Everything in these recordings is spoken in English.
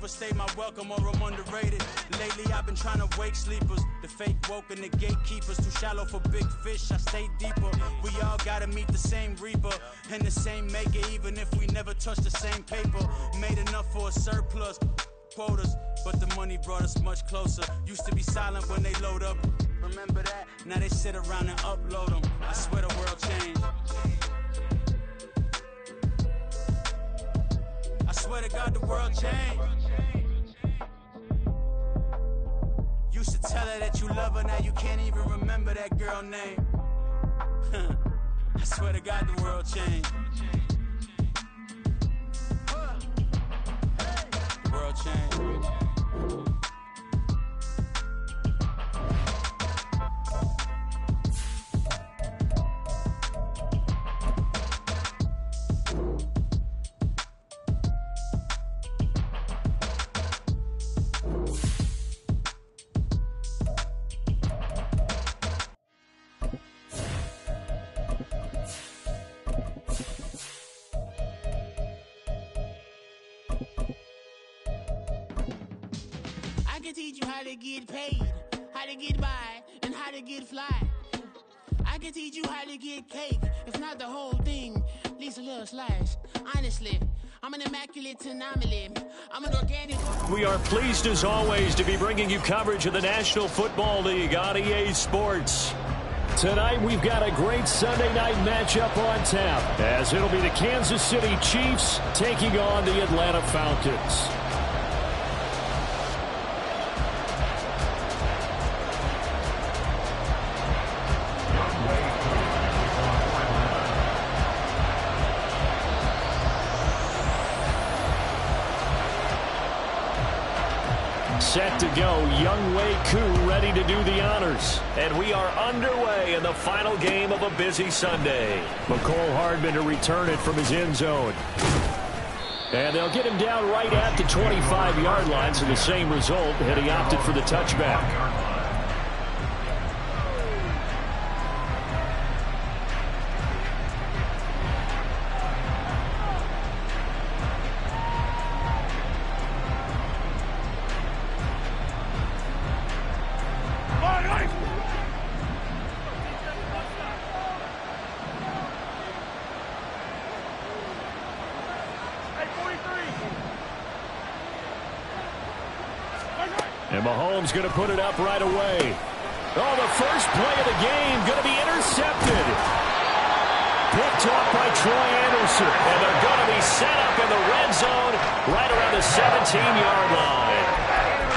overstay my welcome or I'm underrated. Lately I've been trying to wake sleepers. The fake woke and the gatekeepers. Too shallow for big fish, I stay deeper. We all gotta meet the same reaper and the same maker, even if we never touch the same paper. Made enough for a surplus quotas, but the money brought us much closer. Used to be silent when they load up. Remember that? Now they sit around and upload them. I swear the world changed. I swear to God the world changed. Used to tell her that you love her, now you can't even remember that girl name. I swear to God the world changed. The world changed. I can teach you how to get paid, how to get by, and how to get fly. I can teach you how to get cake, if not the whole thing, at least a little slice. Honestly, I'm an immaculate anomaly. I'm an organic... We are pleased as always to be bringing you coverage of the National Football League on EA Sports. Tonight we've got a great Sunday night matchup on tap, as it'll be the Kansas City Chiefs taking on the Atlanta Falcons. Set to go, Younghoe Koo ready to do the honors. And we are underway in the final game of a busy Sunday. McCole Hardman to return it from his end zone. And they'll get him down right at the 25-yard line, so the same result, and he opted for the touchback. And Mahomes going to put it up right away. Oh, the first play of the game going to be intercepted. Picked off by Troy Anderson. And they're going to be set up in the red zone right around the 17-yard line.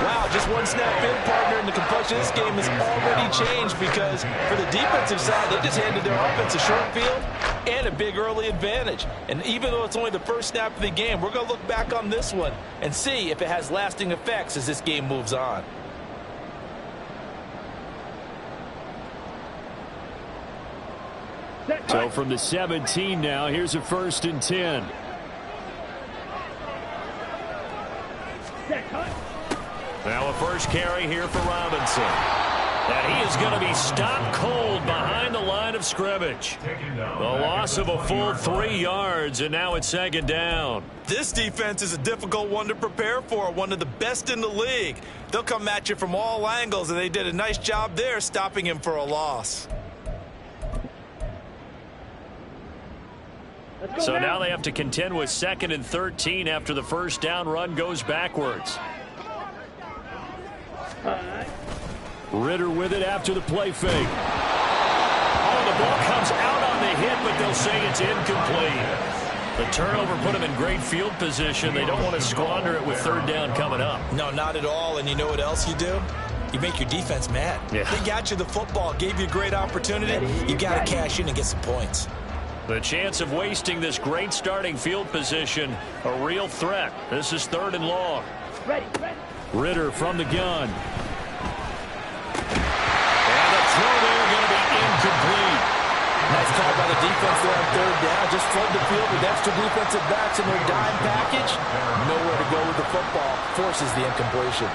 Wow, just one snap in, partner, and the complexion of this game has already changed because for the defensive side, they just handed their offense a short field and a big early advantage. And even though it's only the first snap of the game, we're going to look back on this one and see if it has lasting effects as this game moves on. So from the 17 now, here's a 1st and 10. Now a first carry here for Robinson. And he is going to be stopped cold behind the line of scrimmage. The loss of a full 3 yards, and now it's 2nd down. This defense is a difficult one to prepare for, one of the best in the league. They'll come at you from all angles, and they did a nice job there stopping him for a loss. So now they have to contend with 2nd and 13 after the first down run goes backwards. Ritter with it after the play fake. Oh, the ball comes out on the hit, but they'll say it's incomplete. The turnover put them in great field position. They don't want to squander it with 3rd down coming up. No, not at all. And you know what else you do? You make your defense mad. Yeah. They got you the football, gave you a great opportunity. You got to cash in and get some points. The chance of wasting this great starting field position, a real threat. This is 3rd and long. Ritter from the gun. And the throw there going to be incomplete. Nice call by the defense there on 3rd down. Just flood the field with extra defensive backs in their dime package. Nowhere to go with the football. Forces the incompletion.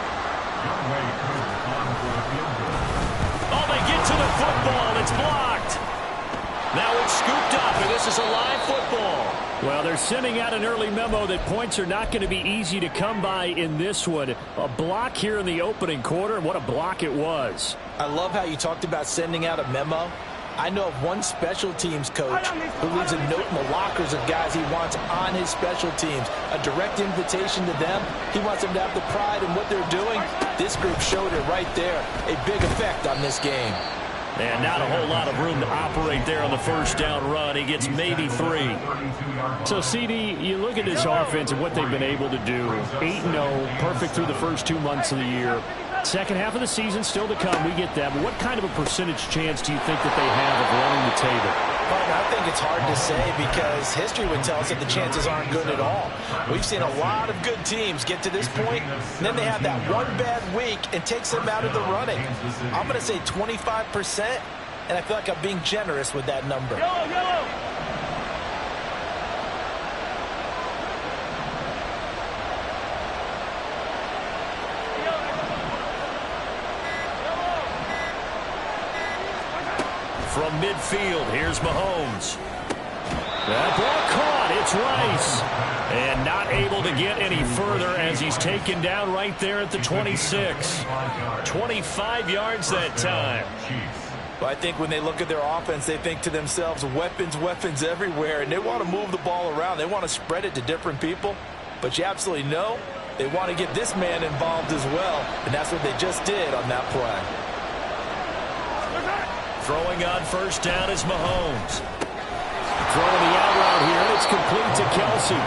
Oh, they get to the football. It's blocked. Now it's scooped up, and this is a live football. Well, they're sending out an early memo that points are not going to be easy to come by in this one. A block here in the opening quarter. What a block it was. I love how you talked about sending out a memo. I know of one special teams coach who leaves a note in the lockers of guys he wants on his special teams. A direct invitation to them. He wants them to have the pride in what they're doing. This group showed it right there. A big effect on this game. And not a whole lot of room to operate there on the first down run. He gets maybe 3. So, CD, you look at this offense and what they've been able to do. 8-0, perfect through the first 2 months of the year. Second half of the season still to come. We get that. But what kind of a percentage chance do you think that they have of running the table? Well, I think it's hard to say because history would tell us that the chances aren't good at all. We've seen a lot of good teams get to this point, and then they have that one bad week and takes them out of the running. I'm going to say 25%, and I feel like I'm being generous with that number. Yellow. From midfield, here's Mahomes. That ball caught. It's Rice. And not able to get any further as he's taken down right there at the 26. 25 yards that time. Well, I think when they look at their offense, they think to themselves, weapons everywhere, and they want to move the ball around. They want to spread it to different people. But you absolutely know they want to get this man involved as well, and that's what they just did on that play. Throwing on first down is Mahomes. Throwing the out route here, and it's complete to Kelsey.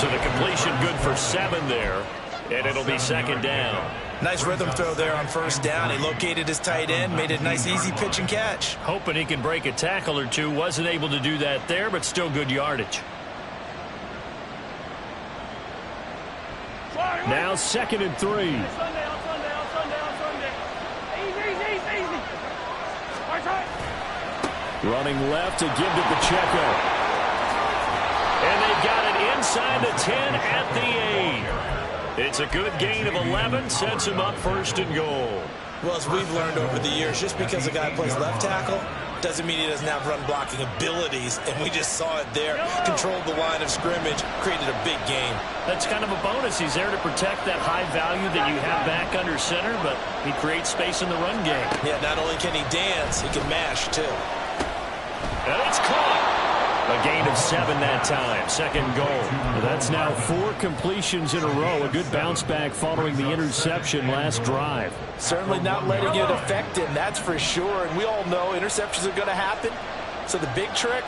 So the completion good for 7 there, and it'll be second down. Nice rhythm throw there on first down. He located his tight end, made it a nice easy pitch and catch. Hoping he can break a tackle or two. Wasn't able to do that there, but still good yardage. Now 2nd and 3. Running left to give to Pacheco. And they've got it inside the 10 at the 8. It's a good gain of 11, sets him up 1st and goal. Well, as we've learned over the years, just because a guy plays left tackle doesn't mean he doesn't have run blocking abilities, and we just saw it there. Controlled the line of scrimmage, created a big gain. That's kind of a bonus. He's there to protect that high value that you have back under center, but he creates space in the run game. Yeah, not only can he dance, he can mash, too. And it's caught. A gain of 7 that time. 2nd goal. That's now 4 completions in a row. A good bounce back following the interception last drive. Certainly not letting it affect him, that's for sure. And we all know interceptions are going to happen. So the big trick,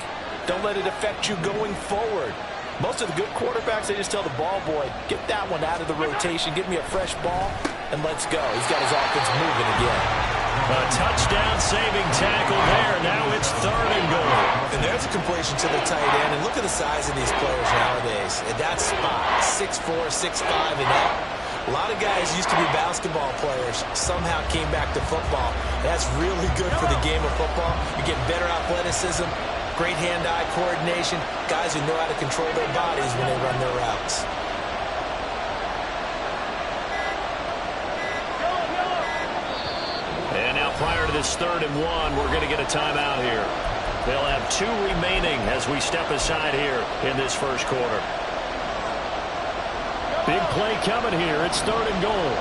don't let it affect you going forward. Most of the good quarterbacks, they just tell the ball boy, get that one out of the rotation, give me a fresh ball, and let's go. He's got his offense moving again. A touchdown-saving tackle there. Now it's 3rd and goal. And there's a completion to the tight end. And look at the size of these players nowadays. At that spot, 6'4", 6'5", and up. A lot of guys used to be basketball players, somehow came back to football. That's really good for the game of football. You get better athleticism, great hand-eye coordination, guys who know how to control their bodies when they run their routes. And now prior to this 3rd and 1, we're going to get a timeout here. They'll have 2 remaining as we step aside here in this first quarter. Big play coming here. It's 3rd and goal.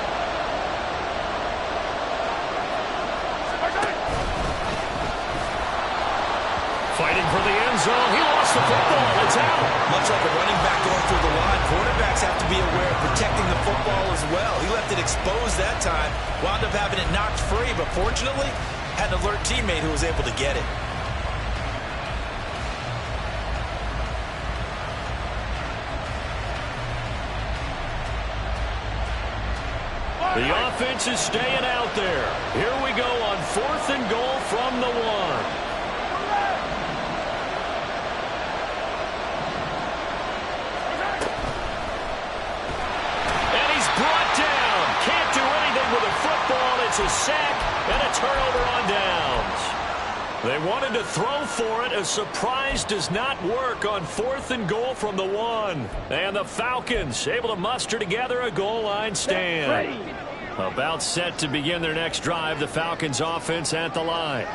Fighting for the end zone. He lost the football. It's out. Much like a running back going through the line, quarterbacks have to be aware of protecting the football as well. He left it exposed that time, wound up having it knocked free, but fortunately had an alert teammate who was able to get it. The offense is staying out there. Here we go on 4th and goal from the 1. It's a sack and a turnover on downs. They wanted to throw for it. A surprise does not work on 4th and goal from the 1. And the Falcons able to muster together a goal line stand. About set to begin their next drive. The Falcons offense at the line.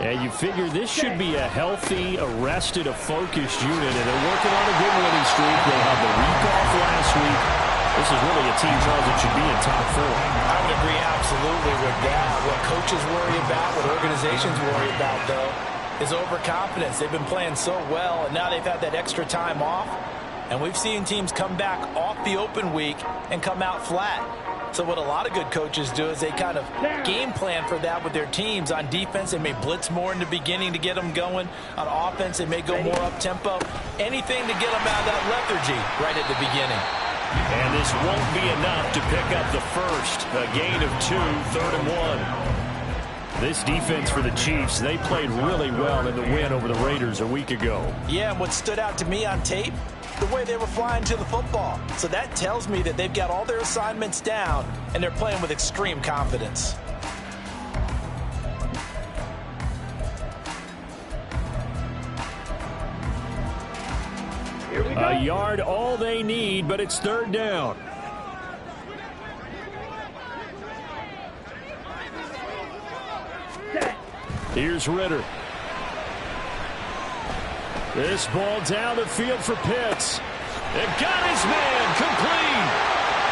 And you figure this should be a healthy, arrested, a focused unit, and they're working on a good winning streak. They had the week off last week. This is really a team, Charles, that should be in top 4. I would agree absolutely with that. What coaches worry about, what organizations worry about, though, is overconfidence. They've been playing so well, and now they've had that extra time off. And we've seen teams come back off the open week and come out flat. So what a lot of good coaches do is they kind of game plan for that with their teams. On defense, they may blitz more in the beginning to get them going. On offense, they may go more up-tempo. Anything to get them out of that lethargy right at the beginning. And this won't be enough to pick up the first. A gain of 2, 3rd and 1. This defense for the Chiefs, they played really well in the win over the Raiders a week ago. Yeah, and what stood out to me on tape, the way they were flying to the football. So that tells me that they've got all their assignments down, and they're playing with extreme confidence. A yard all they need, but it's 3rd down. Here's Ritter. This ball down the field for Pitts. It got his man complete.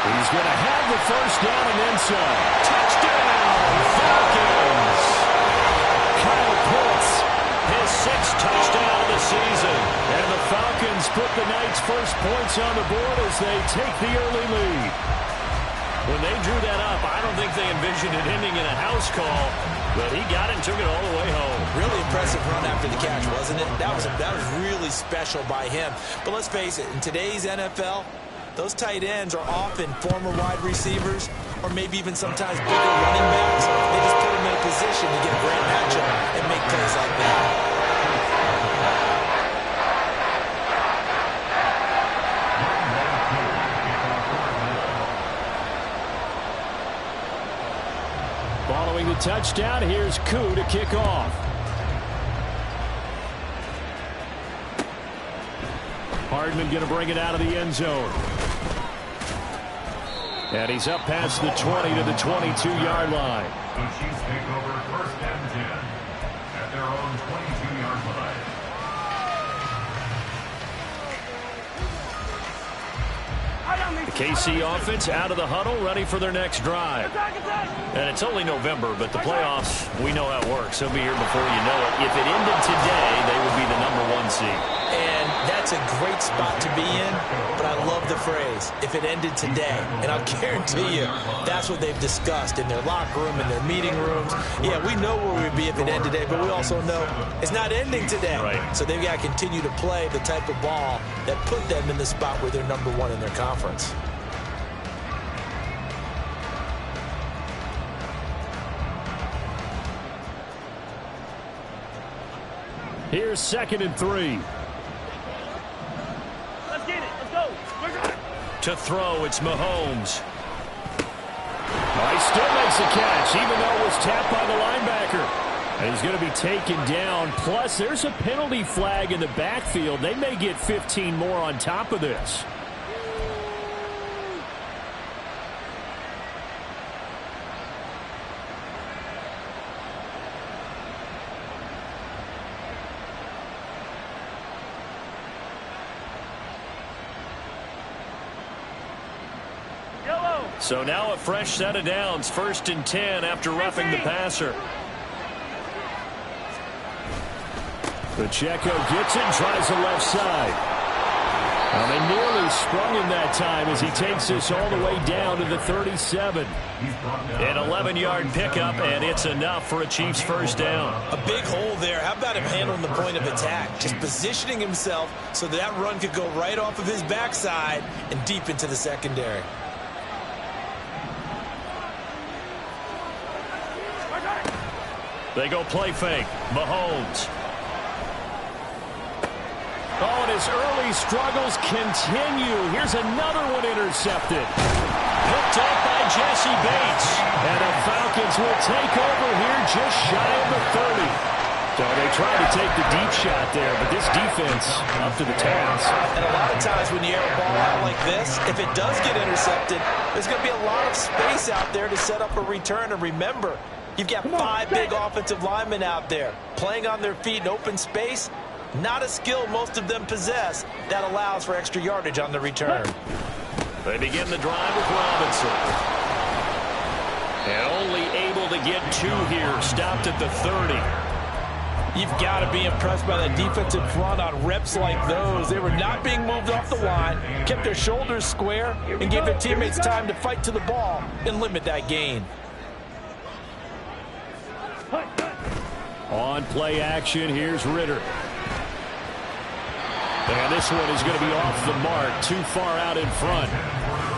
He's going to have the first down and then some. Touchdown, Falcons. Kyle Pitts, his 6th touchdown of the season. And the Falcons put the night's first points on the board as they take the early lead. When they drew that up, I don't think they envisioned it ending in a house call, but he got it and took it all the way home. Really impressive run after the catch, wasn't it? That was really special by him. But let's face it, in today's NFL, those tight ends are often former wide receivers or maybe even sometimes bigger running backs. They just put them in a position to get a great matchup and make plays like that. Following the touchdown, here's Koo to kick off. Hardman going to bring it out of the end zone. And he's up past the 20 to the 22-yard line. The Chiefs take over 1st and 10 at their own 22-yard line. The KC offense out of the huddle, ready for their next drive. And it's only November, but the playoffs, we know how it works. They'll be here before you know it. If it ended today, they would be the #1 seed. And that's a great spot to be in, but I love the phrase, if it ended today. And I'll guarantee you, that's what they've discussed in their locker room, in their meeting rooms. Yeah, we know where we'd be if it ended today, but we also know it's not ending today. Right. So they've got to continue to play the type of ball that put them in the spot where they're #1 in their conference. Here's 2nd and 3. Let's get it. Let's go. To throw, it's Mahomes. He still makes the catch, even though it was tapped by the linebacker. And he's going to be taken down. Plus, there's a penalty flag in the backfield. They may get 15 more on top of this. So now a fresh set of downs, 1st and 10 after roughing the passer. Pacheco gets it and tries the left side. Well, they nearly sprung him that time as he takes this all the way down to the 37. An 11-yard pickup, and it's enough for a Chiefs first down. A big hole there. How about him handling the point of attack? Just positioning himself so that run could go right off of his backside and deep into the secondary. They go play fake. Mahomes. Oh, and his early struggles continue. Here's another one intercepted. Picked up by Jesse Bates. And the Falcons will take over here just shy of the 30. So they tried to take the deep shot there, but this defense up to the task. And a lot of times when you air a ball out like this, if it does get intercepted, there's going to be a lot of space out there to set up a return. And remember, You've got 5 big offensive linemen out there playing on their feet in open space. Not a skill most of them possess that allows for extra yardage on the return. They begin the drive with Robinson. And only able to get 2 here. Stopped at the 30. You've got to be impressed by that defensive front on reps like those. They were not being moved off the line, kept their shoulders square, and gave their teammates time to fight to the ball and limit that gain. On play action, here's Ritter. And this one is going to be off the mark, too far out in front.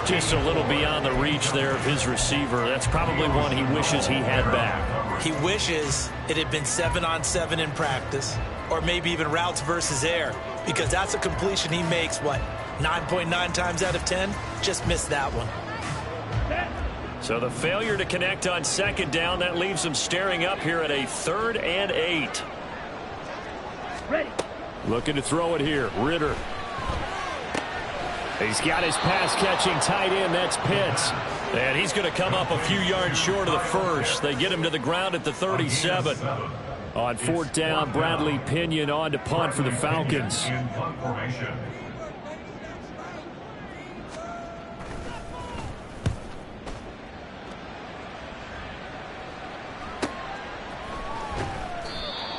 Just a little beyond the reach there of his receiver. That's probably one he wishes he had back. He wishes it had been 7-on-7 in practice, or maybe even routes versus air, because that's a completion he makes, 9.9 times out of 10? Just missed that one. So the failure to connect on second down, that leaves him staring up here at a 3rd and 8. Ready. Looking to throw it here. Ritter. He's got his pass-catching tight end. That's Pitts. And he's going to come up a few yards short of the first. They get him to the ground at the 37. On 4th down, Bradley Pinion on to punt for the Falcons.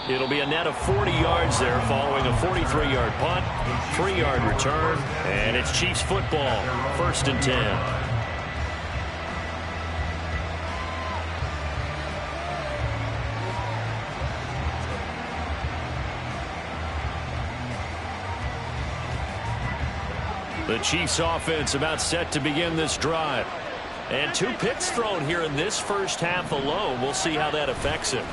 It'll be a net of 40 yards there following a 43-yard punt, 3-yard return, and it's Chiefs football, 1st and 10. The Chiefs offense about set to begin this drive. And 2 picks thrown here in this first half alone. We'll see how that affects him.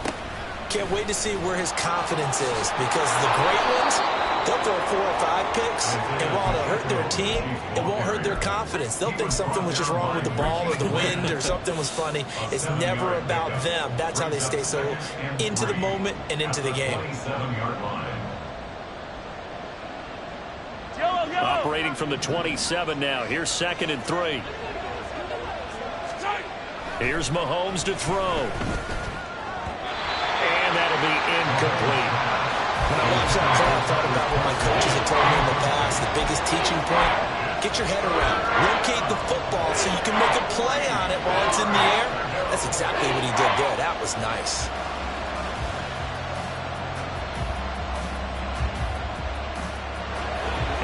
Can't wait to see where his confidence is, because the great ones, they'll throw 4 or 5 picks, and while it'll hurt their team, it won't hurt their confidence. They'll think something was just wrong with the ball or the wind or something was funny. It's never about them. That's how they stay so into the moment and into the game. Operating from the 27 now. Here's 2nd and 3. Here's Mahomes to throw. And that'll be incomplete. When I watched that play, I thought about what my coaches had told me in the past. The biggest teaching point, get your head around. Locate the football so you can make a play on it while it's in the air. That's exactly what he did there. That was nice.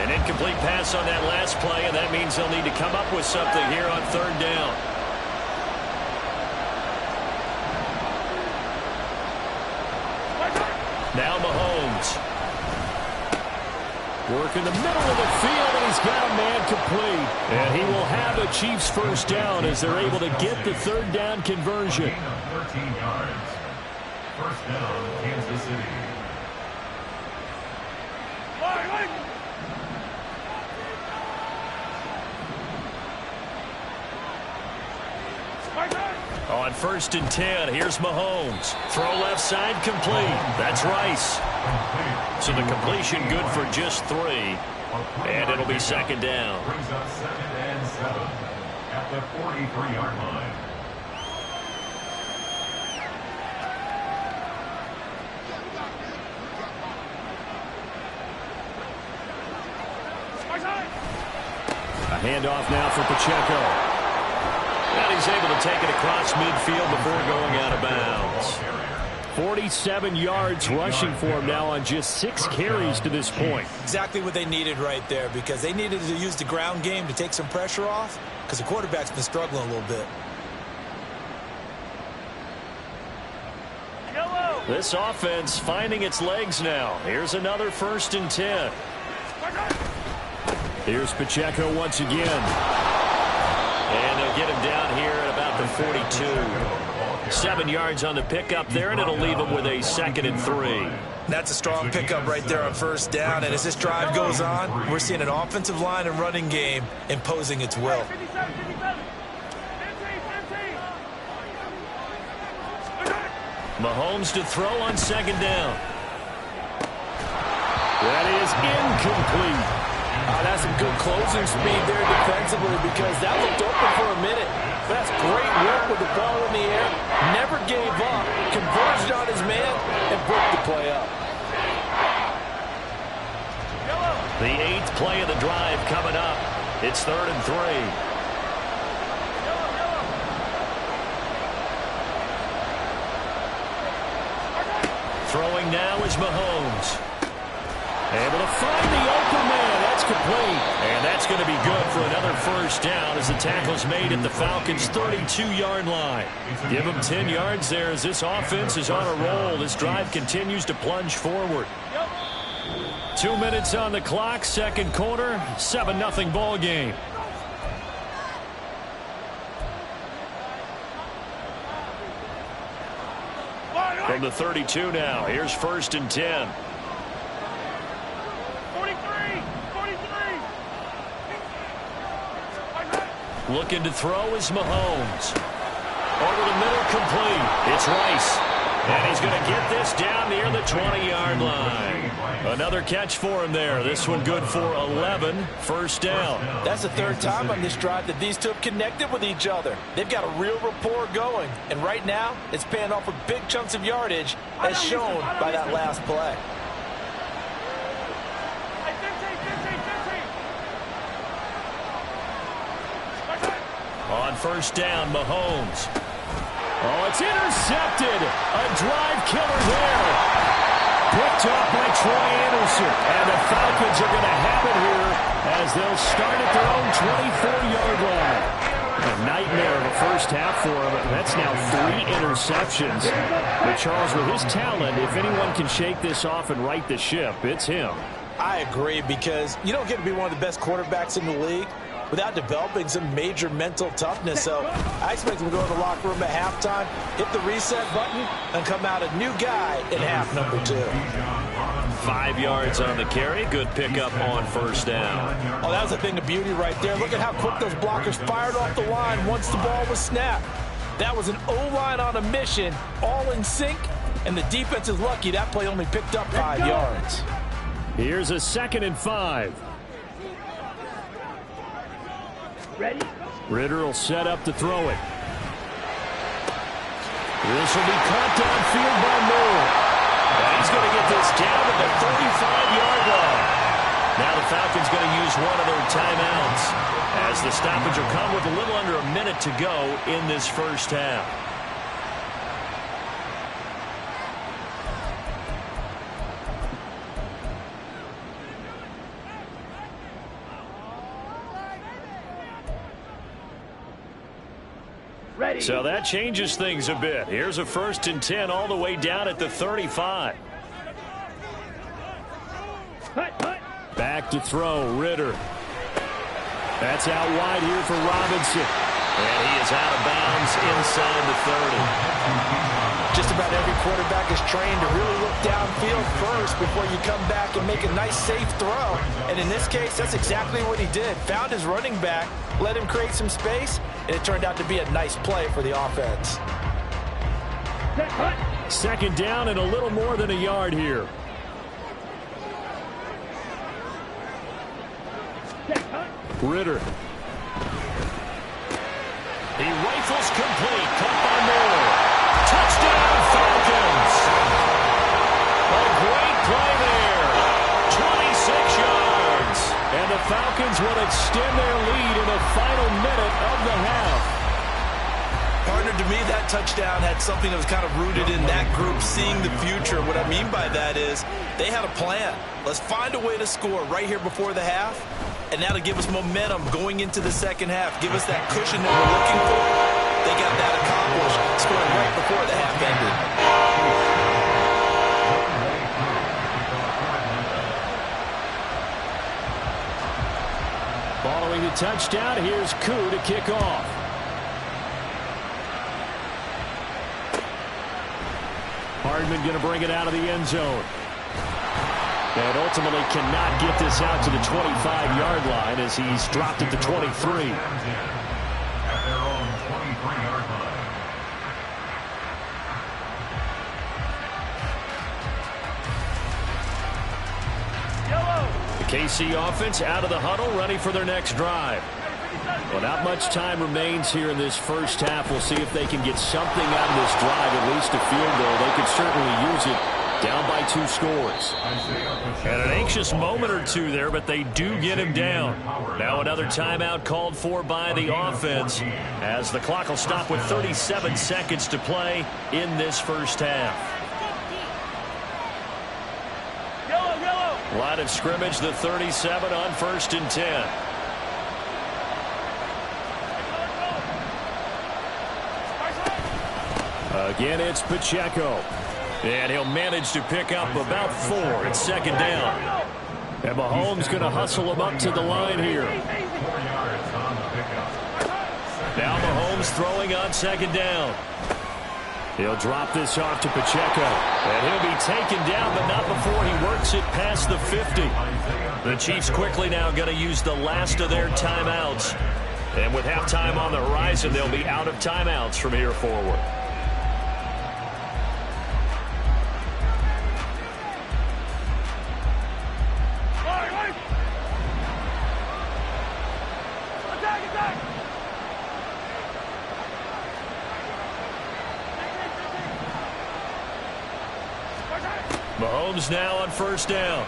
An incomplete pass on that last play, and that means they'll need to come up with something here on 3rd down. Now Mahomes. Work in the middle of the field, and he's got a man complete. And he will have a Chiefs 1st down as they're able to get the 3rd down conversion. 13 yards. 1st down, Kansas City. On 1st and 10, here's Mahomes. Throw left side, complete. That's Rice. So the completion good for just 3. And it'll be 2nd down. Brings up 2nd and 7 at the 43-yard line. A handoff now for Pacheco. And he's able to take it across midfield before going out of bounds. 47 yards rushing for him now on just 6 carries to this point. Exactly what they needed right there, because they needed to use the ground game to take some pressure off, because the quarterback's been struggling a little bit. This offense finding its legs now. Here's another 1st and 10. Here's Pacheco once again. And they'll get him down here at about the 42. 7 yards on the pickup there, and it'll leave him with a 2nd and 3. That's a strong pickup right there on 1st down. And as this drive goes on, we're seeing an offensive line and running game imposing its will. Mahomes to throw on 2nd down. That is incomplete. That's some good closing speed there defensively, because that looked open for a minute. That's great work with the ball in the air. Never gave up, converged on his man, and broke the play up. The 8th play of the drive coming up. It's 3rd and 3. Throwing now is Mahomes. Able to find the open man. That's complete. And that's going to be good for another first down as the tackle's made at the Falcons' 32-yard line. Give them 10 yards there as this offense is on a roll. This drive continues to plunge forward. 2 minutes on the clock, second quarter, 7-0 ball game. From the 32 now, here's 1st and 10. 43. Looking to throw is Mahomes. Over the middle, complete. It's Rice. And he's going to get this down near the 20-yard line. Another catch for him there. This one good for 11. First down. That's the 3rd time on this drive that these two have connected with each other. They've got a real rapport going. And right now, it's paying off with big chunks of yardage, as shown by that last play. On first down, Mahomes. Oh, it's intercepted. A drive killer there. Picked up by Troy Anderson. And the Falcons are going to have it here as they'll start at their own 24-yard line. A nightmare of a first half for him. That's now 3 interceptions. But Charles, with his talent, if anyone can shake this off and right the ship, it's him. I agree, because you don't get to be one of the best quarterbacks in the league without developing some major mental toughness. So I expect him to go to the locker room at halftime, hit the reset button, and come out a new guy in half number 2. 5 yards on the carry. Good pickup on first down. Oh, that was a thing of beauty right there. Look at how quick those blockers fired off the line once the ball was snapped. That was an O-line on a mission, all in sync, and the defense is lucky that play only picked up 5 yards. Here's a 2nd and 5. Ready? Ritter will set up to throw it. This will be caught downfield by Moore. And he's going to get this down to the 35-yard line. Now the Falcons going to use one of their timeouts as the stoppage will come with a little under a minute to go in this first half. Ready. So that changes things a bit. Here's a 1st and 10 all the way down at the 35. Back to throw, Ritter. That's out wide here for Robinson. And he is out of bounds inside the 30. Just about every quarterback is trained to really look downfield first before you come back and make a nice, safe throw. And in this case, that's exactly what he did. Found his running back, let him create some space, and it turned out to be a nice play for the offense. 2nd down and a little more than a yard here. Ritter. He rifles complete. Caught by Moore. Touchdown, Falcons. A great play there. 26 yards. And the Falcons will extend their lead in the final minute of the half. Partner, to me, that touchdown had something that was kind of rooted in that group seeing the future. What I mean by that is they had a plan. Let's find a way to score right here before the half, and that'll give us momentum going into the second half. Give us that cushion that we're looking for. They got that accomplished, scoring right before the half ended. Following the touchdown, here's Koo to kick off. Hardman going to bring it out of the end zone. And ultimately cannot get this out to the 25-yard line as he's dropped at the 23. At their own 23-yard line. The KC offense out of the huddle, ready for their next drive. Well, not much time remains here in this first half. We'll see if they can get something out of this drive, at least a field goal. They could certainly use it. Down by 2 scores. And an anxious moment or two there, but they do get him down. Now another timeout called for by the offense, as the clock will stop with 37 seconds to play in this first half. Line of scrimmage, the 37 on 1st and 10. Again, it's Pacheco. And he'll manage to pick up about 4 at 2nd down. And Mahomes going to hustle him up to the line here. Now Mahomes throwing on 2nd down. He'll drop this off to Pacheco. And he'll be taken down, but not before he works it past the 50. The Chiefs quickly now going to use the last of their timeouts. And with halftime on the horizon, they'll be out of timeouts from here forward. Mahomes now on 1st down.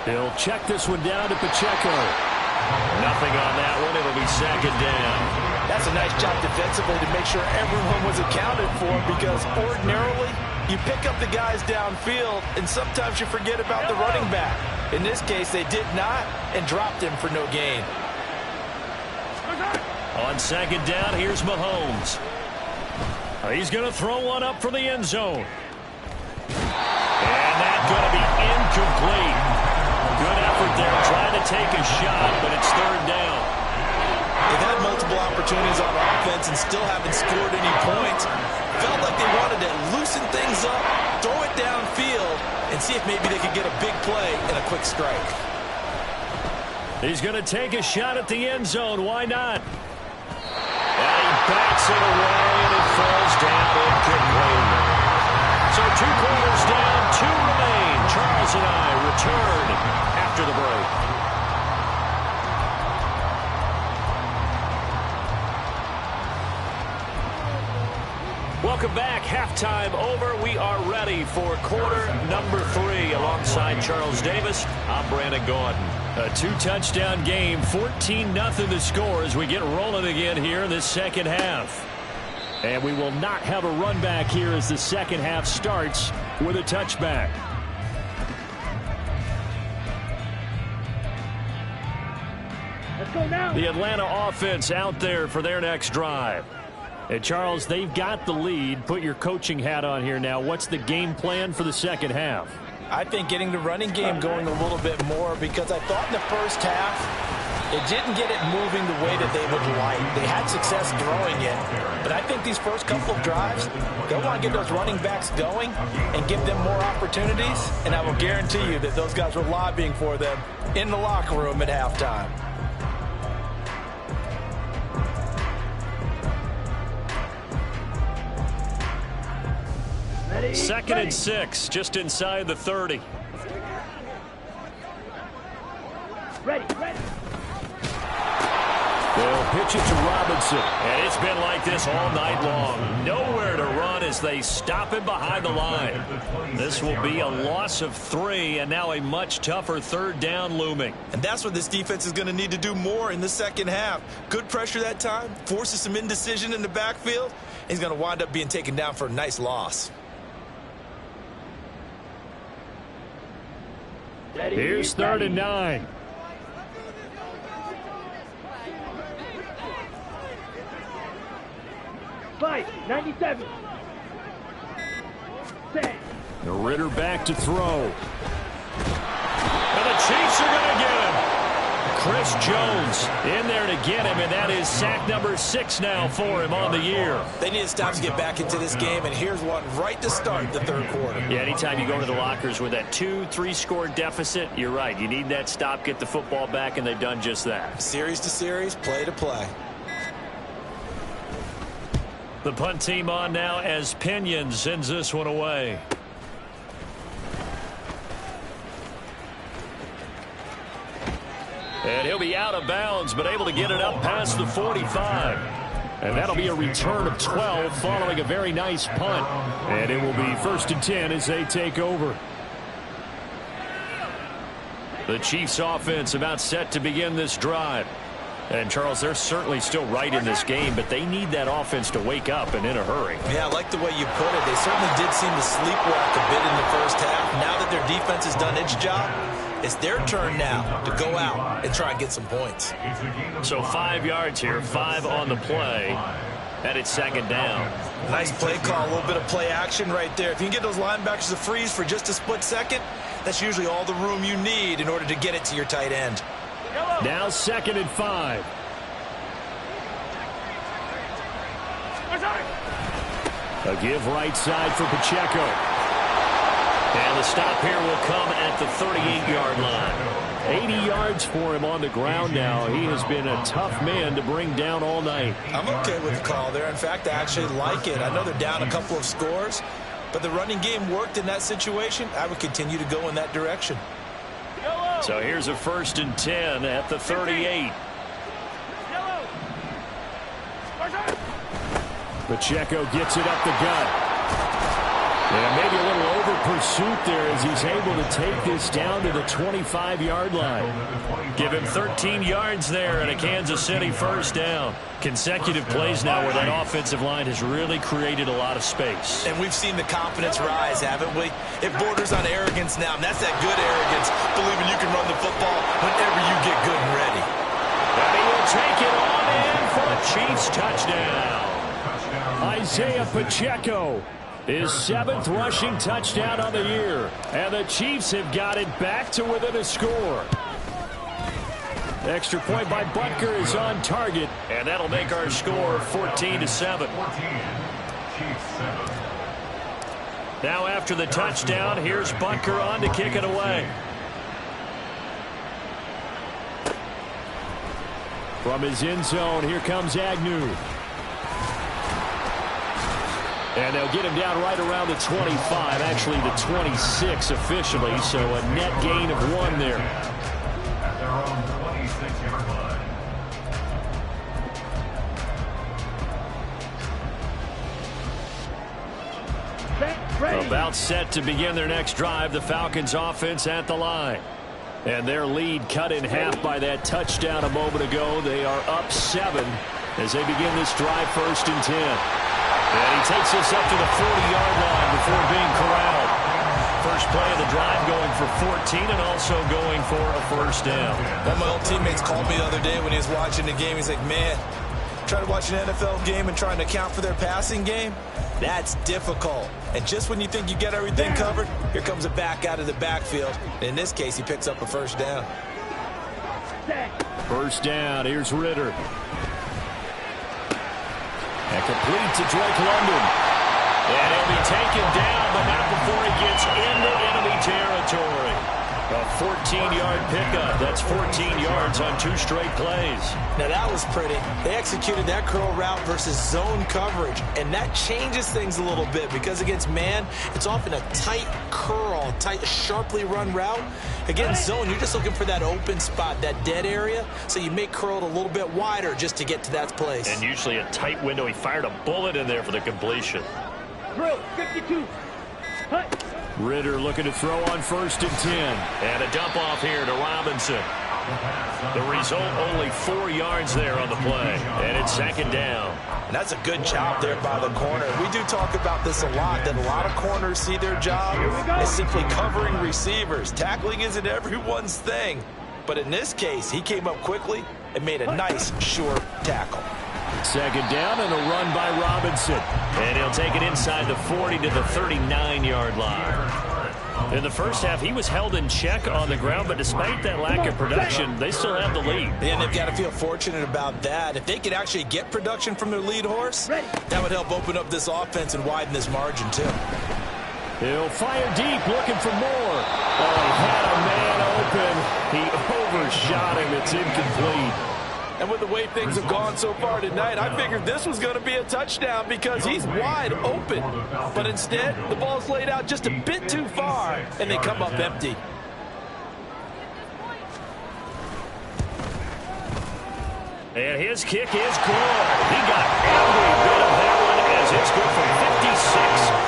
He'll check this one down to Pacheco. Nothing on that one. It'll be 2nd down. That's a nice job defensively to make sure everyone was accounted for, because ordinarily you pick up the guys downfield and sometimes you forget about the running back. In this case, they did not and dropped him for no gain. On 2nd down, here's Mahomes. He's going to throw one up for the end zone. And that's going to be incomplete. Good effort there, trying to take a shot, but it's 3rd down. They've had multiple opportunities on offense and still haven't scored any points. Felt like they wanted to loosen things up, throw it downfield, and see if maybe they could get a big play and a quick strike. He's going to take a shot at the end zone. Why not? And he backs it away, and it falls down incomplete. So 2 quarters down, 2 remain. Charles and I return after the break. Welcome back. Halftime over. We are ready for quarter number 3. Alongside Charles Davis, I'm Brandon Gordon. A 2-touchdown game, 14-0 the score as we get rolling again here in this second half. And we will not have a run back here as the second half starts with a touchback. Let's go now. The Atlanta offense out there for their next drive. And Charles, they've got the lead. Put your coaching hat on here now. What's the game plan for the second half? I think getting the running game going a little bit more, because I thought in the first half it didn't get it moving the way that they would like. They had success throwing it, but I think these first couple of drives, they'll want to get those running backs going and give them more opportunities, and I will guarantee you that those guys were lobbying for them in the locker room at halftime. Ready, 2nd and 6, just inside the 30. Ready. They'll pitch it to Robinson. And it's been like this all night long. Nowhere to run as they stop him behind the line. This will be a loss of 3, and now a much tougher 3rd down looming. And that's what this defense is going to need to do more in the second half. Good pressure that time, forces some indecision in the backfield. He's going to wind up being taken down for a nice loss. Ready, Here's 3rd and 9. Fight, 97. Set. Ritter back to throw. And the Chiefs are going to get him. Chris Jones in there to get him, and that is sack number 6 now for him on the year. They need to stop to get back into this game, and here's one right to start the 3rd quarter. Yeah, anytime you go to the lockers with that 2-3 score deficit, you're right. You need that stop, get the football back, and they've done just that. Series to series, play to play. The punt team on now as Pinion sends this one away. And he'll be out of bounds, but able to get it up past the 45. And that'll be a return of 12 following a very nice punt. And it will be 1st and 10 as they take over. The Chiefs offense about set to begin this drive. And, Charles, they're certainly still right in this game, but they need that offense to wake up and in a hurry. Yeah, I like the way you put it. They certainly did seem to sleepwalk a bit in the first half. Now that their defense has done its job, it's their turn now to go out and try and get some points. So 5 yards here, 5 on the play, and it's 2nd down. Nice play call, a little bit of play action right there. If you can get those linebackers to freeze for just a split second, that's usually all the room you need in order to get it to your tight end. Now 2nd and 5. A give right side for Pacheco. And the stop here will come at the 38-yard line. 80 yards for him on the ground now. He has been a tough man to bring down all night. I'm okay with the call there. In fact, I actually like it. I know they're down a couple of scores, but the running game worked in that situation. I would continue to go in that direction. So here's a 1st and 10 at the 38. Pacheco gets it up the gut. And maybe a little over pursuit there as he's able to take this down to the 25-yard line. Give him 13 yards there and a Kansas City 1st down. Consecutive plays now where that offensive line has really created a lot of space. And we've seen the confidence rise, haven't we? It borders on arrogance now, and that's that good arrogance, believing you can run the football whenever you get good and ready. And he will take it on in for a Chiefs touchdown. Isaiah Pacheco, his 7th rushing touchdown on the year. And the Chiefs have got it back to within a score. Extra point by Butker is on target, and that'll make our score 14-7. Now after the touchdown, here's Butker on to kick it away. From his end zone, here comes Agnew. And they'll get him down right around the 25, actually the 26 officially, so a net gain of 1 there. At their own 26-yard line. About set to begin their next drive, the Falcons offense at the line. And their lead cut in half by that touchdown a moment ago. They are up 7 as they begin this drive 1st and 10. And he takes us up to the 40-yard line before being corralled. First play of the drive going for 14 and also going for a 1st down. One of my old teammates called me the other day when he was watching the game. He's like, man, trying to watch an NFL game and trying to account for their passing game, that's difficult. And just when you think you get everything covered, here comes a back out of the backfield. In this case, he picks up a 1st down. 1st down, here's Ritter. And complete to Drake London. And he'll be taken down, but not before he gets into enemy territory. A 14-yard pickup. That's 14 yards on 2 straight plays. Now that was pretty. They executed that curl route versus zone coverage, and that changes things a little bit because against man, it's often a tight curl, tight, sharply run route. Against zone, you're just looking for that open spot, that dead area, so you make curl it a little bit wider just to get to that place. And usually a tight window. He fired a bullet in there for the completion. Drill 52. Hut. Ritter looking to throw on 1st and 10. And a dump off here to Robinson. The result, only 4 yards there on the play. And it's 2nd down. And that's a good job there by the corner. We do talk about this a lot, that a lot of corners see their job as simply covering receivers. Tackling isn't everyone's thing. But in this case, he came up quickly and made a nice, short tackle. 2nd down and a run by Robinson. And he'll take it inside the 40 to the 39-yard line. In the first half, he was held in check on the ground, but despite that lack of production, they still have the lead. And they've got to feel fortunate about that. If they could actually get production from their lead horse, that would help open up this offense and widen this margin, too. He'll fire deep, looking for more. Oh, he had a man open. He overshot him. It's incomplete. And with the way things have gone so far tonight, I figured this was going to be a touchdown because he's wide open. But instead, the ball's laid out just a bit too far, and they come up empty. And his kick is good. He got every bit of that one as it's good from 56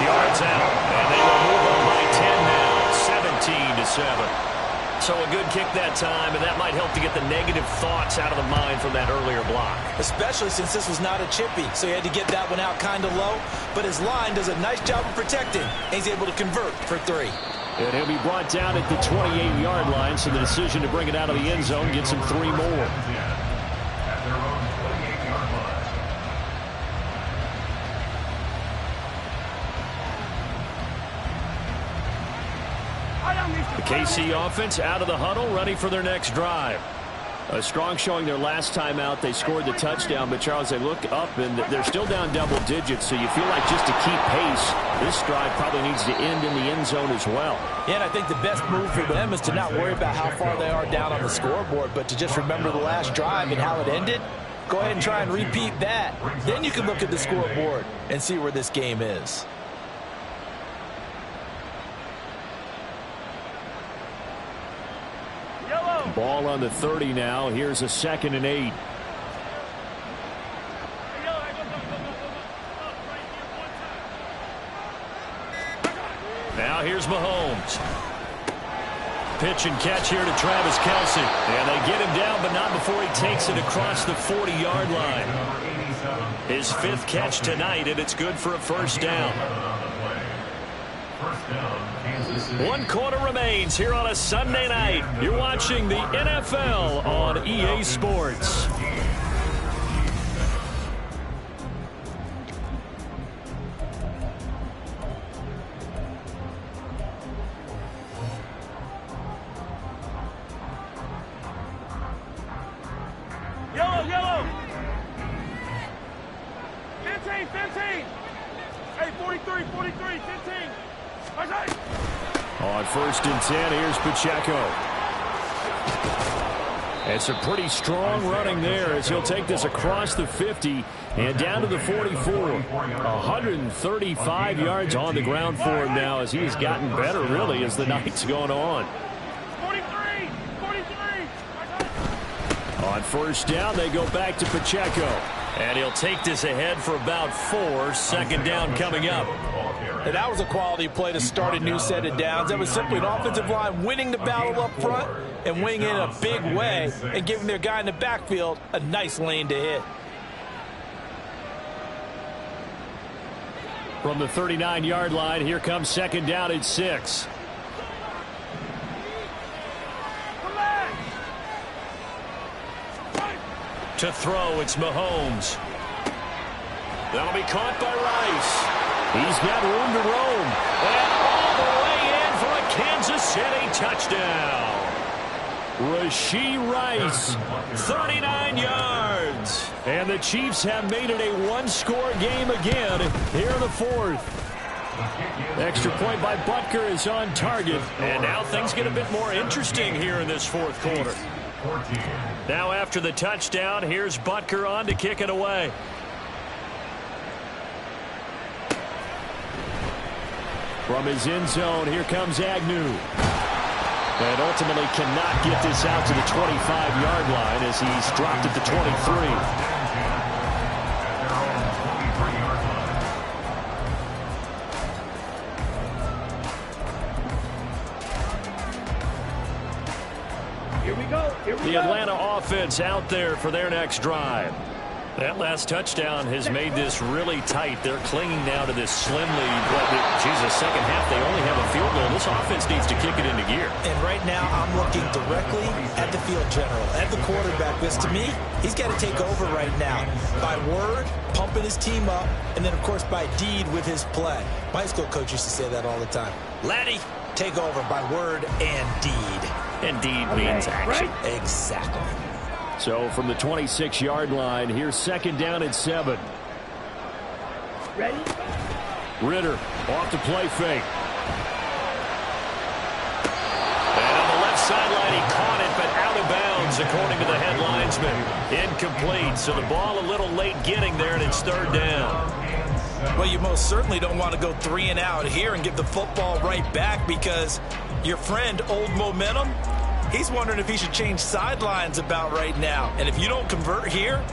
yards out. And they will move on by 10 now, 17-7. So a good kick that time, and that might help to get the negative thoughts out of the mind from that earlier block. Especially since this was not a chippy, so he had to get that one out kind of low. But his line does a nice job of protecting, and he's able to convert for 3. And he'll be brought down at the 28-yard line, so the decision to bring it out of the end zone gets him 3 more. The KC offense out of the huddle, ready for their next drive. A strong showing their last time out. They scored the touchdown, but Charles, they look up and they're still down double digits, so you feel like just to keep pace, this drive probably needs to end in the end zone as well. Yeah, and I think the best move for them is to not worry about how far they are down on the scoreboard, but to just remember the last drive and how it ended. Go ahead and try and repeat that. Then you can look at the scoreboard and see where this game is. Ball on the 30 now. Here's a 2nd and 8. Now here's Mahomes. Pitch and catch here to Travis Kelce. And they get him down, but not before he takes it across the 40-yard line. His 5th catch tonight, and it's good for a first down. 1 quarter remains here on a Sunday night. You're watching the NFL on EA Sports. Yellow. 15. Hey, 43, 15. On 1st and 10, here's Pacheco. It's a pretty strong running there as he'll take this across the 50 and down to the 44. 135 yards on the ground for him now as he's gotten better, really, as the night's going on. 43. On 1st down, they go back to Pacheco. And he'll take this ahead for about 4. 2nd down coming up. And that was a quality play to start a new set of downs. That was simply an offensive line winning the battle up front and winning it in a big way and giving their guy in the backfield a nice lane to hit. From the 39-yard line, here comes 2nd down at 6. To throw, it's Mahomes. That'll be caught by Rice. He's got room to roam. And all the way in for a Kansas City touchdown. Rashee Rice, 39 yards. And the Chiefs have made it a 1-score game again here in the 4th. Extra point by Butker is on target. And now things get a bit more interesting here in this 4th quarter. Now after the touchdown, here's Butker on to kick it away. From his end zone, here comes Agnew. And ultimately cannot get this out to the 25-yard line as he's dropped at the 23. The Atlanta offense out there for their next drive. That last touchdown has made this really tight. They're clinging now to this slim lead. But, geez, second half, they only have a field goal. This offense needs to kick it into gear. And right now, I'm looking directly at the field general, at the quarterback. Because to me, he's got to take over right now. By word, pumping his team up, and then, of course, by deed with his play. My high school coach used to say that all the time. Laddie, take over by word and deed. And deed means action. Right? Exactly. So from the 26-yard line, here's 2nd down at 7. Ready? Ritter off the play fake. And on the left sideline, he caught it, but out of bounds, according to the head linesman. Incomplete, so the ball a little late getting there, and it's 3rd down. Well, you most certainly don't want to go 3 and out here and give the football right back because your friend, Old Momentum, He's wondering if he should change sidelines about right now. And if you don't convert here,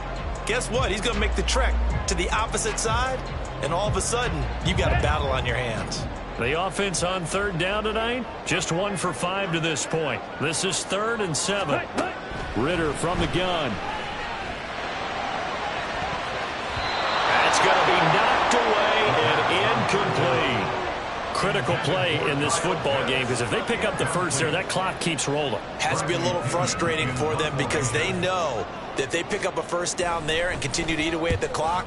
guess what? He's going to make the trek to the opposite side, and all of a sudden, you've got a battle on your hands. The offense on third down tonight, just 1 for 5 to this point. This is 3rd and 7. Ritter from the gun. That's going to be knocked away and incomplete. Critical play in this football game, because if they pick up the first there, that clock keeps rolling. Has to be a little frustrating for them because they know that if they pick up a first down there and continue to eat away at the clock,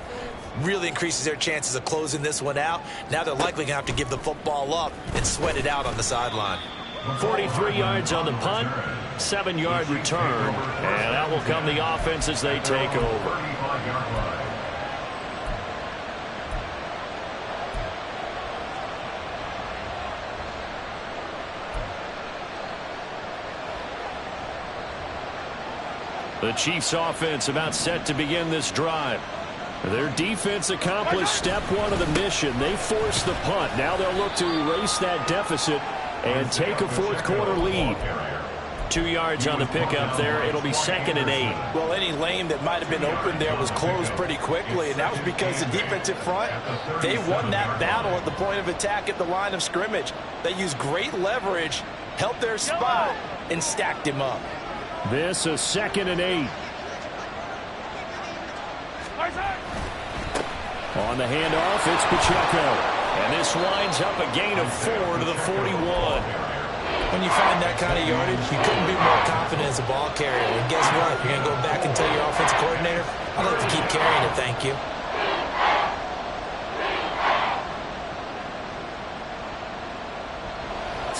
really increases their chances of closing this one out. Now they're likely going to have to give the football up and sweat it out on the sideline. 43 yards on the punt, 7-yard return, and out will come the offense as they take over. The Chiefs offense about set to begin this drive. Their defense accomplished step 1 of the mission. They forced the punt. Now they'll look to erase that deficit and take a fourth-quarter lead. 2 yards on the pickup there. It'll be 2nd and 8. Well, any lane that might have been open there was closed pretty quickly, and that was because the defensive front, they won that battle at the point of attack at the line of scrimmage. They used great leverage, held their spot, and stacked him up. This is 2nd and 8. On the handoff, it's Pacheco. And this winds up a gain of 4 to the 41. When you find that kind of yardage, you couldn't be more confident as a ball carrier. And guess what? You're going to go back and tell your offensive coordinator, I'd like to keep carrying it, thank you.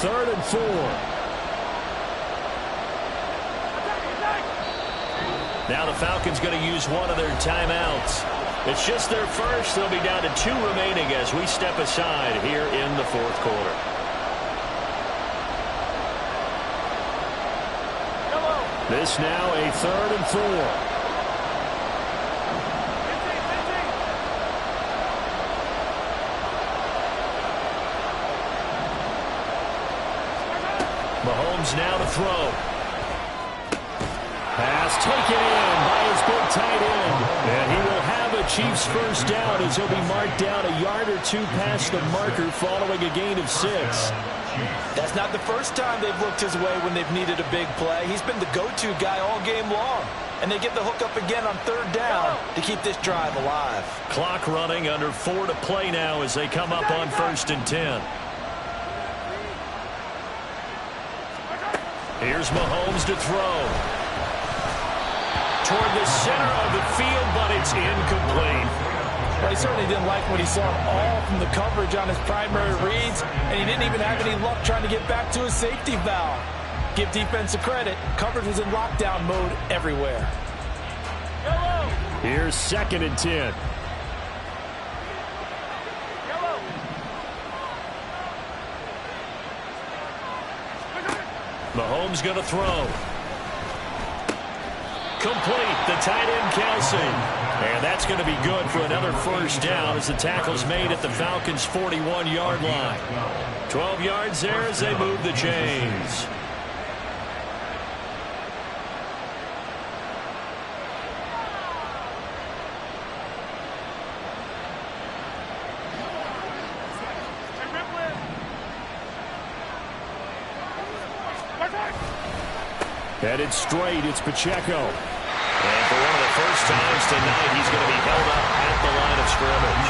Third and 4. Now the Falcons going to use one of their timeouts. It's just their first. They'll be down to 2 remaining as we step aside here in the fourth quarter. This now a 3rd and 4. Mahomes now to throw. Pass taken in by his big tight end. And he will have a Chiefs first down as he'll be marked down a yard or 2 past the marker following a gain of 6. That's not the first time they've looked his way when they've needed a big play. He's been the go-to guy all game long. And they get the hook up again on 3rd down to keep this drive alive. Clock running, under 4 to play now as they come up on 1st and 10. Here's Mahomes to throw. Toward the center of the field, but it's incomplete. Well, he certainly didn't like what he saw all from the coverage on his primary reads, and he didn't even have any luck trying to get back to his safety valve. Give defense a credit. Coverage was in lockdown mode everywhere. Here's 2nd and 10. Mahomes going to throw. Complete. The tight end, Kelsey. And that's going to be good for another first down as the tackle's made at the Falcons' 41-yard line. 12 yards there as they move the chains. Headed straight, it's Pacheco. And for one of the first times tonight, he's going to be held up at the line of scrimmage.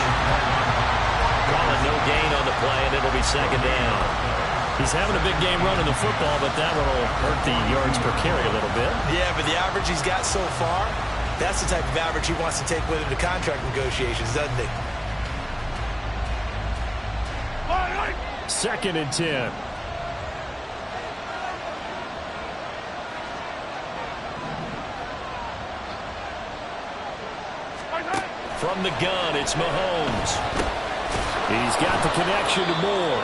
Call it no gain on the play, and it'll be 2nd down. He's having a big game running the football, but that one will hurt the yards per carry a little bit. Yeah, but the average he's got so far, that's the type of average he wants to take with him to contract negotiations, doesn't he? 2nd and 10. From the gun, it's Mahomes. He's got the connection to Moore.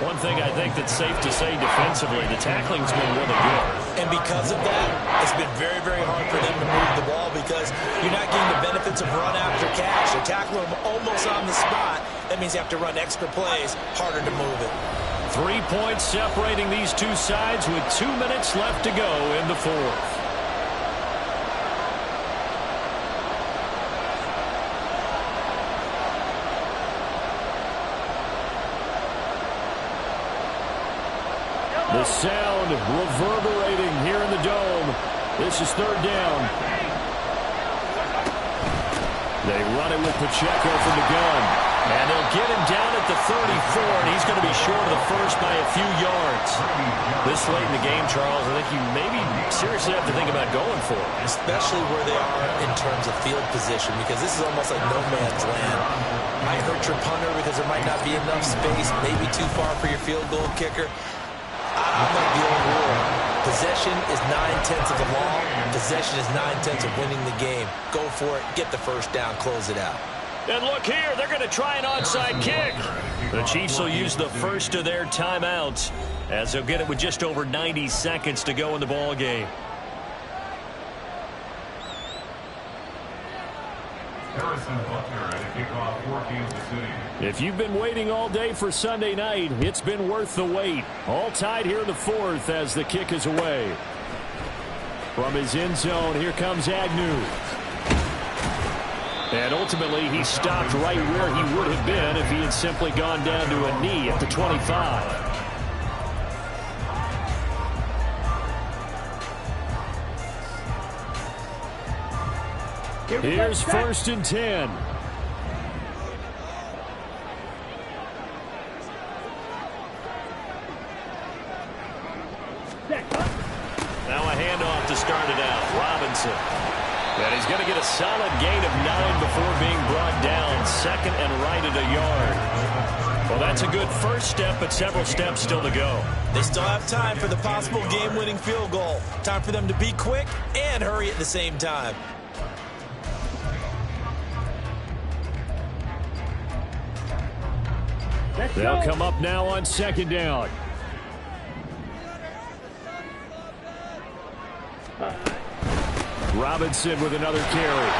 One thing I think that's safe to say defensively, the tackling's been really good. And because of that, it's been very, very hard for them to move the ball because you're not getting the benefits of run after catch. They're tackling them almost on the spot. That means you have to run extra plays, harder to move it. 3 points separating these two sides with 2 minutes left to go in the fourth. The sound reverberating here in the dome. This is third down. They run it with Pacheco from the gun. And they'll get him down at the 34, and he's going to be short of the first by a few yards. This late in the game, Charles, I think you maybe seriously have to think about going for it. Especially where they are in terms of field position, because this is almost like no man's land. Might hurt your punter because there might not be enough space, maybe too far for your field goal kicker. I'm like the old rule. Possession is 9/10 of the law. Possession is 9/10 of winning the game. Go for it. Get the first down. Close it out. And look here, they're going to try an onside kick. The Chiefs will use the first of their timeouts as they'll get it with just over 90 seconds to go in the ball game. Harrison Butler at a kickoff for Kansas City. If you've been waiting all day for Sunday night, it's been worth the wait. All tied here in the fourth as the kick is away. From his end zone, here comes Agnew. And ultimately, he stopped right where he would have been if he had simply gone down to a knee at the 25. Here's first and 10. Now a handoff to start it out. Robinson. And he's going to get a solid gain of 9 before being brought down. Second and right at a yard. Well, that's a good first step, but several steps still to go. They still have time for the possible game-winning field goal. Time for them to be quick and hurry at the same time. They'll come up now on second down. Robinson with another carry.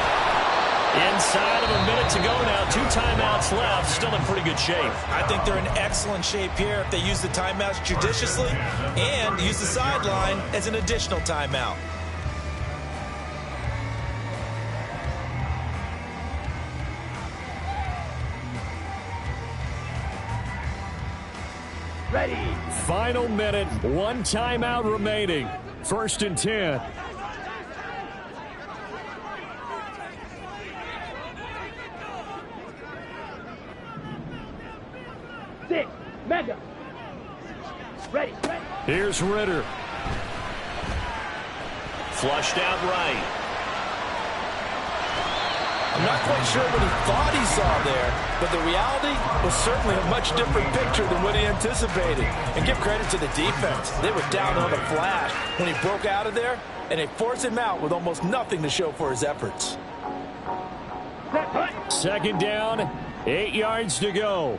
Inside of a minute to go now. 2 timeouts left. Still in pretty good shape. I think they're in excellent shape here if they use the timeouts judiciously and use the sideline as an additional timeout. Ready. Final minute. 1 timeout remaining. First and 10. Mega. Ready. Here's Ritter. Flushed out right. I'm not quite sure what he thought he saw there, but the reality was certainly a much different picture than what he anticipated. And give credit to the defense. They were down on the flash when he broke out of there, and they forced him out with almost nothing to show for his efforts. Second down, 8 yards to go.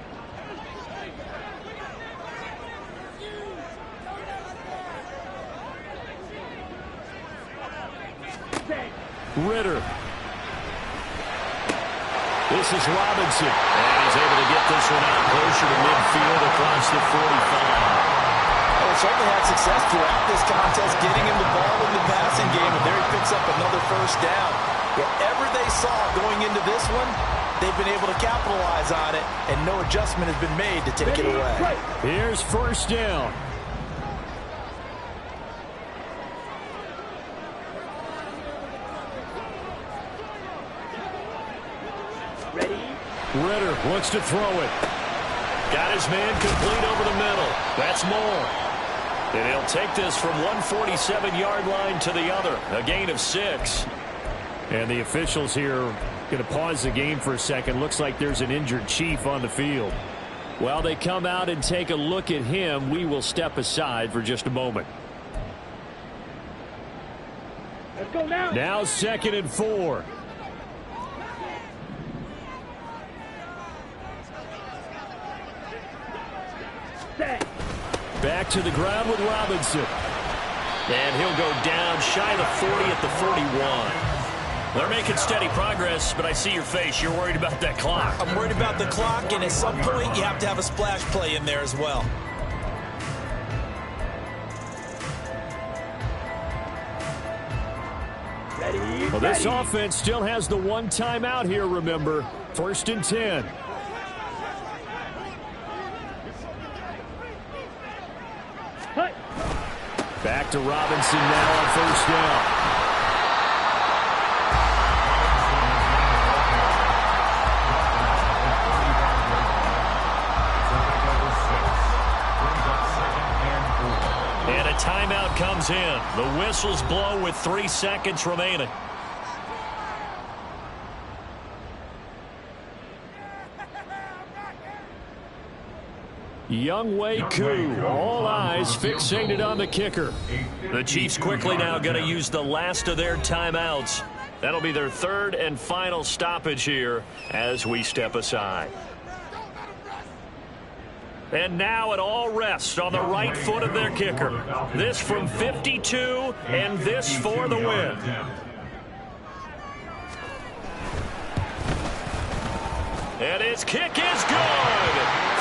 Ritter. This is Robinson. And he's able to get this one out closer to midfield across the 45. Well, certainly had success throughout this contest, getting him the ball in the passing game, and there he picks up another first down. Whatever they saw going into this one, they've been able to capitalize on it, and no adjustment has been made to take it away. Here's first down. Ritter wants to throw it. Got his man complete over the middle. That's more. And he'll take this from 147-yard line to the other. A gain of 6. And the officials here going to pause the game for a second. Looks like there's an injured Chief on the field. While they come out and take a look at him, we will step aside for just a moment. Let's go now. Now 2nd and 4. Back to the ground with Robinson. And he'll go down shy of the 40 at the 41. They're making steady progress, but I see your face. You're worried about that clock. I'm worried about the clock, and at some point you have to have a splash play in there as well. This offense still has the one timeout here, remember. 1st and 10. Back to Robinson now on 1st down. And a timeout comes in. The whistles blow with 3 seconds remaining. Younghoe Koo, all eyes fixated on the kicker. The Chiefs quickly now going to use the last of their timeouts. That'll be their 3rd and final stoppage here as we step aside. And now it all rests on the right foot of their kicker. This from 52, and this for the win. And his kick is good.